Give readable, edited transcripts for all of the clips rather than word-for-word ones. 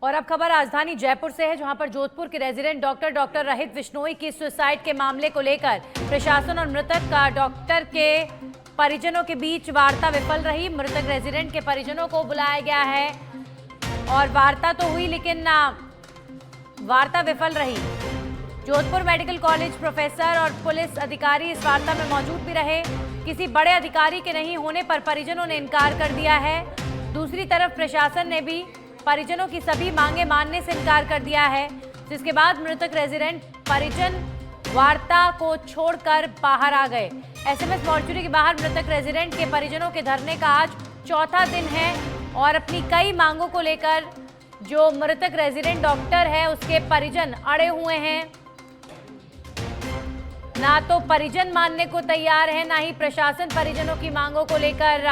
और अब खबर राजधानी जयपुर से है, जहां पर जोधपुर के रेजिडेंट डॉक्टर रहित बिश्नोई की सुसाइड के मामले को लेकर प्रशासन और मृतक का डॉक्टर के परिजनों के बीच वार्ता विफल रही। मृतक रेजिडेंट के परिजनों को बुलाया गया है और वार्ता तो हुई, लेकिन वार्ता विफल रही। जोधपुर मेडिकल कॉलेज प्रोफेसर और पुलिस अधिकारी इस वार्ता में मौजूद भी रहे। किसी बड़े अधिकारी के नहीं होने पर परिजनों ने इनकार कर दिया है। दूसरी तरफ प्रशासन ने भी परिजनों की सभी मांगे मानने से इनकार कर दिया है, जिसके बाद मृतक रेजिडेंट परिजन वार्ता को छोड़कर बाहर आ गए। एसएमएस मॉर्चुरी के बाहर मृतक रेजिडेंट के परिजनों के धरने का आज चौथा दिन है और अपनी कई मांगों को लेकर जो मृतक रेजिडेंट डॉक्टर है उसके परिजन अड़े हुए हैं। ना तो परिजन मानने को तैयार है, ना ही प्रशासन परिजनों की मांगों को लेकर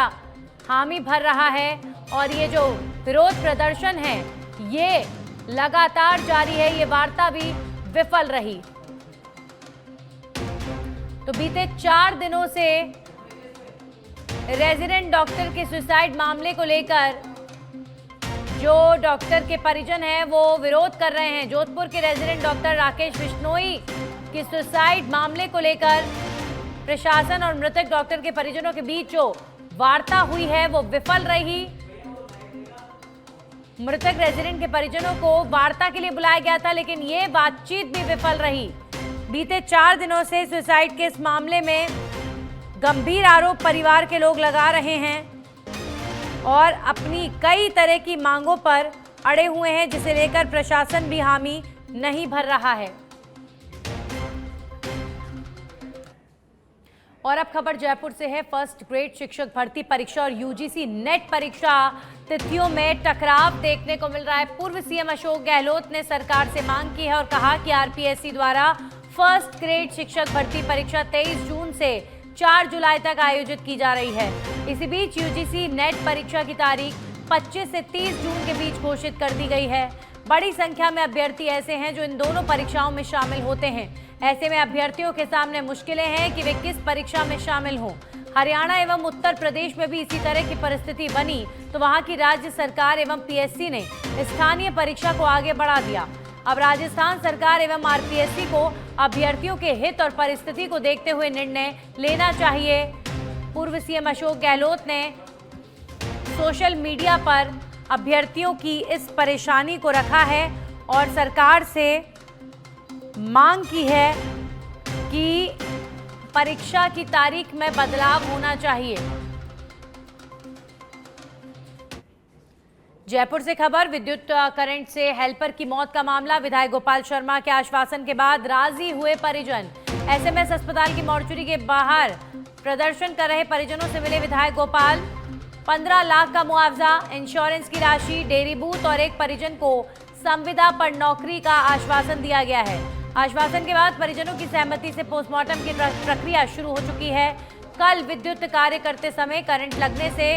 हामी भर रहा है और ये जो विरोध प्रदर्शन है ये लगातार जारी है। ये वार्ता भी विफल रही। तो बीते 4 दिनों से रेजिडेंट डॉक्टर के सुसाइड मामले को लेकर जो डॉक्टर के परिजन हैं वो विरोध कर रहे हैं। जोधपुर के रेजिडेंट डॉक्टर राकेश बिश्नोई की सुसाइड मामले को लेकर प्रशासन और मृतक डॉक्टर के परिजनों के बीच जो वार्ता हुई है वो विफल रही। मृतक रेजिडेंट के परिजनों को वार्ता के लिए बुलाया गया था, लेकिन ये बातचीत भी विफल रही। बीते 4 दिनों से सुसाइड के इस मामले में गंभीर आरोप परिवार के लोग लगा रहे हैं और अपनी कई तरह की मांगों पर अड़े हुए हैं, जिसे लेकर प्रशासन भी हामी नहीं भर रहा है। और अब खबर जयपुर से है। फर्स्ट ग्रेड शिक्षक भर्ती परीक्षा और यूजीसी नेट परीक्षा तिथियों में टकराव देखने को मिल रहा है। पूर्व सीएम अशोक गहलोत ने सरकार से मांग की है और कहा कि आरपीएससी द्वारा फर्स्ट ग्रेड शिक्षक भर्ती परीक्षा 23 जून से 4 जुलाई तक आयोजित की जा रही है। इसी बीच यूजीसी नेट परीक्षा की तारीख 25 से 30 जून के बीच घोषित कर दी गई है। बड़ी संख्या में अभ्यर्थी ऐसे हैं जो इन दोनों परीक्षाओं में शामिल होते हैं। ऐसे में अभ्यर्थियों के सामने मुश्किलें हैं कि वे किस परीक्षा में शामिल हों। हरियाणा एवं उत्तर प्रदेश में भी इसी तरह की परिस्थिति बनी तो वहां की राज्य सरकार एवं पीएससी ने स्थानीय परीक्षा को आगे बढ़ा दिया। अब राजस्थान सरकार एवं आरपीएससी को अभ्यर्थियों के हित और परिस्थिति को देखते हुए निर्णय लेना चाहिए। पूर्व सीएम अशोक गहलोत ने सोशल मीडिया पर अभ्यर्थियों की इस परेशानी को रखा है और सरकार से मांग की है कि परीक्षा की तारीख में बदलाव होना चाहिए। जयपुर से खबर, विद्युत करंट से हेल्पर की मौत का मामला। विधायक गोपाल शर्मा के आश्वासन के बाद राजी हुए परिजन। एसएमएस अस्पताल की मॉर्चुरी के बाहर प्रदर्शन कर रहे परिजनों से मिले विधायक गोपाल। 15 लाख का मुआवजा, इंश्योरेंस की राशि, डेयरी बूथ और एक परिजन को संविदा पर नौकरी का आश्वासन दिया गया है। आश्वासन के बाद परिजनों की सहमति से पोस्टमार्टम की प्रक्रिया शुरू हो चुकी है। कल विद्युत कार्य करते समय करंट लगने से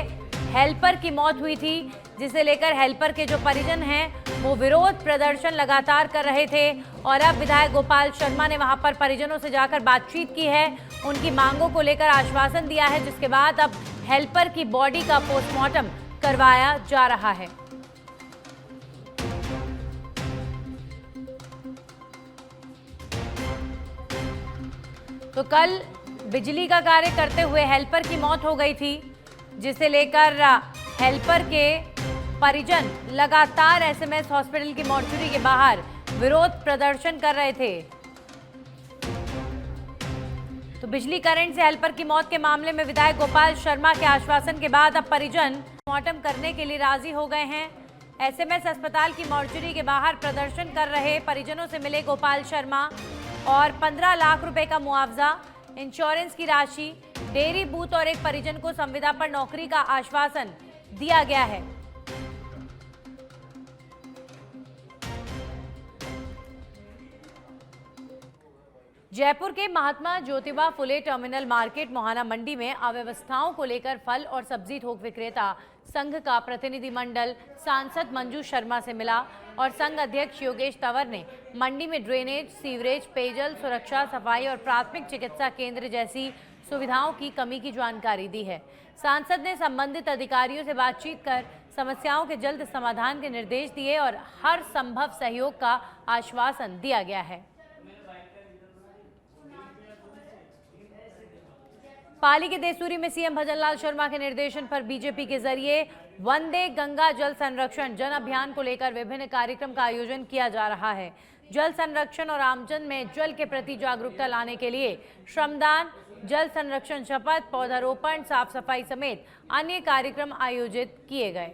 हेल्पर की मौत हुई थी, जिसे लेकर हेल्पर के जो परिजन हैं वो विरोध प्रदर्शन लगातार कर रहे थे और अब विधायक गोपाल शर्मा ने वहां पर परिजनों से जाकर बातचीत की है, उनकी मांगों को लेकर आश्वासन दिया है, जिसके बाद अब हेल्पर की बॉडी का पोस्टमार्टम करवाया जा रहा है। तो कल बिजली का कार्य करते हुए हेल्पर की मौत हो गई थी, जिसे लेकर हेल्पर के परिजन लगातार एसएमएस हॉस्पिटल की मॉर्चुरी के बाहर विरोध प्रदर्शन कर रहे थे। तो बिजली करंट से हेल्पर की मौत के मामले में विधायक गोपाल शर्मा के आश्वासन के बाद अब परिजन पोस्टमार्टम करने के लिए राजी हो गए हैं। एसएमएस अस्पताल की मॉर्चुरी के बाहर प्रदर्शन कर रहे परिजनों से मिले गोपाल शर्मा और 15 लाख रुपए का मुआवजा, इंश्योरेंस की राशि, डेयरी बूथ और एक परिजन को संविदा पर नौकरी का आश्वासन दिया गया है। जयपुर के महात्मा ज्योतिबा फुले टर्मिनल मार्केट मोहाना मंडी में अव्यवस्थाओं को लेकर फल और सब्जी थोक विक्रेता संघ का प्रतिनिधिमंडल सांसद मंजू शर्मा से मिला और संघ अध्यक्ष योगेश तंवर ने मंडी में ड्रेनेज, सीवरेज, पेयजल, सुरक्षा, सफाई और प्राथमिक चिकित्सा केंद्र जैसी सुविधाओं की कमी की जानकारी दी है। सांसद ने संबंधित अधिकारियों से बातचीत कर समस्याओं के जल्द समाधान के निर्देश दिए और हर संभव सहयोग का आश्वासन दिया गया है। पाली के देसूरी में सीएम भजनलाल शर्मा के निर्देशन पर बीजेपी के जरिए वंदे गंगा जल संरक्षण जन अभियान को लेकर विभिन्न कार्यक्रम का आयोजन किया जा रहा है। जल संरक्षण और आमजन में जल के प्रति जागरूकता लाने के लिए श्रमदान, जल संरक्षण शपथ, पौधारोपण, साफ सफाई समेत अन्य कार्यक्रम आयोजित किए गए।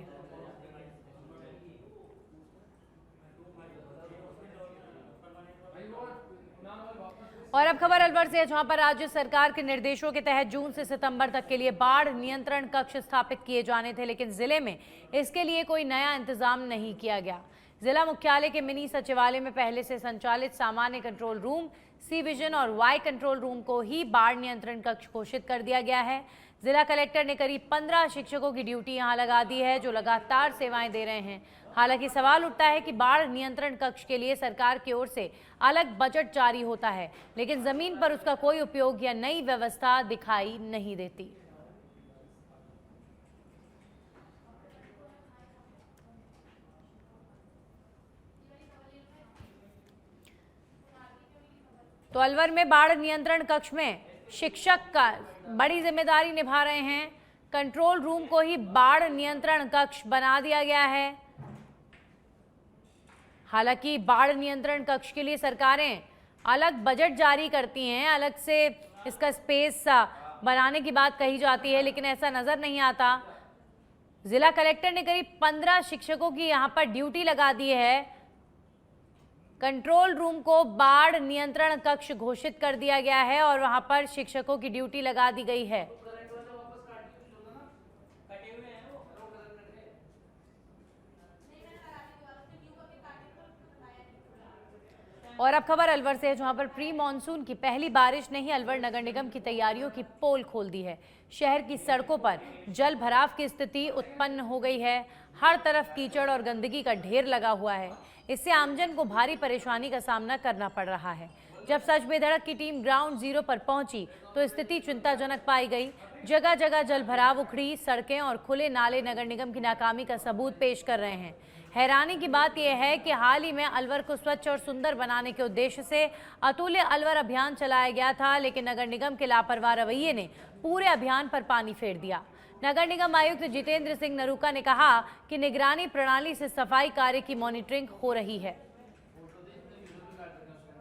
और अब खबर अलवर से है, जहां पर राज्य सरकार के निर्देशों के तहत जून से सितंबर तक के लिए बाढ़ नियंत्रण कक्ष स्थापित किए जाने थे, लेकिन जिले में इसके लिए कोई नया इंतजाम नहीं किया गया। जिला मुख्यालय के मिनी सचिवालय में पहले से संचालित सामान्य कंट्रोल रूम, सी विजन और वाई कंट्रोल रूम को ही बाढ़ नियंत्रण कक्ष घोषित कर दिया गया है। जिला कलेक्टर ने करीब 15 शिक्षकों की ड्यूटी यहां लगा दी है, जो लगातार सेवाएं दे रहे हैं। हालांकि सवाल उठता है कि बाढ़ नियंत्रण कक्ष के लिए सरकार की ओर से अलग बजट जारी होता है, लेकिन जमीन पर उसका कोई उपयोग या नई व्यवस्था दिखाई नहीं देती। तो अलवर में बाढ़ नियंत्रण कक्ष में शिक्षक का बड़ी जिम्मेदारी निभा रहे हैं। कंट्रोल रूम को ही बाढ़ नियंत्रण कक्ष बना दिया गया है। हालांकि बाढ़ नियंत्रण कक्ष के लिए सरकारें अलग बजट जारी करती हैं, अलग से इसका स्पेस बनाने की बात कही जाती है, लेकिन ऐसा नजर नहीं आता। जिला कलेक्टर ने करीब 15 शिक्षकों की यहां पर ड्यूटी लगा दी है। कंट्रोल रूम को बाढ़ नियंत्रण कक्ष घोषित कर दिया गया है और वहां पर शिक्षकों की ड्यूटी लगा दी गई है। और अब खबर अलवर से है, जहां पर प्री मॉनसून की पहली बारिश ने ही अलवर नगर निगम की तैयारियों की पोल खोल दी है। शहर की सड़कों पर जल भराव की स्थिति उत्पन्न हो गई है। हर तरफ कीचड़ और गंदगी का ढेर लगा हुआ है। इससे आमजन को भारी परेशानी का सामना करना पड़ रहा है। जब सच बेधड़क की टीम ग्राउंड जीरो पर पहुंची तो स्थिति चिंताजनक पाई गई। जगह जगह जल भराव, उखड़ी सड़कें और खुले नाले नगर निगम की नाकामी का सबूत पेश कर रहे हैं। हैरानी की बात यह है कि हाल ही में अलवर को स्वच्छ और सुंदर बनाने के उद्देश्य से अतुल्य अलवर अभियान चलाया गया था, लेकिन नगर निगम के लापरवाह रवैये ने पूरे अभियान पर पानी फेर दिया। नगर निगम आयुक्त जितेंद्र सिंह नरूका ने कहा कि निगरानी प्रणाली से सफाई कार्य की मॉनिटरिंग हो रही है।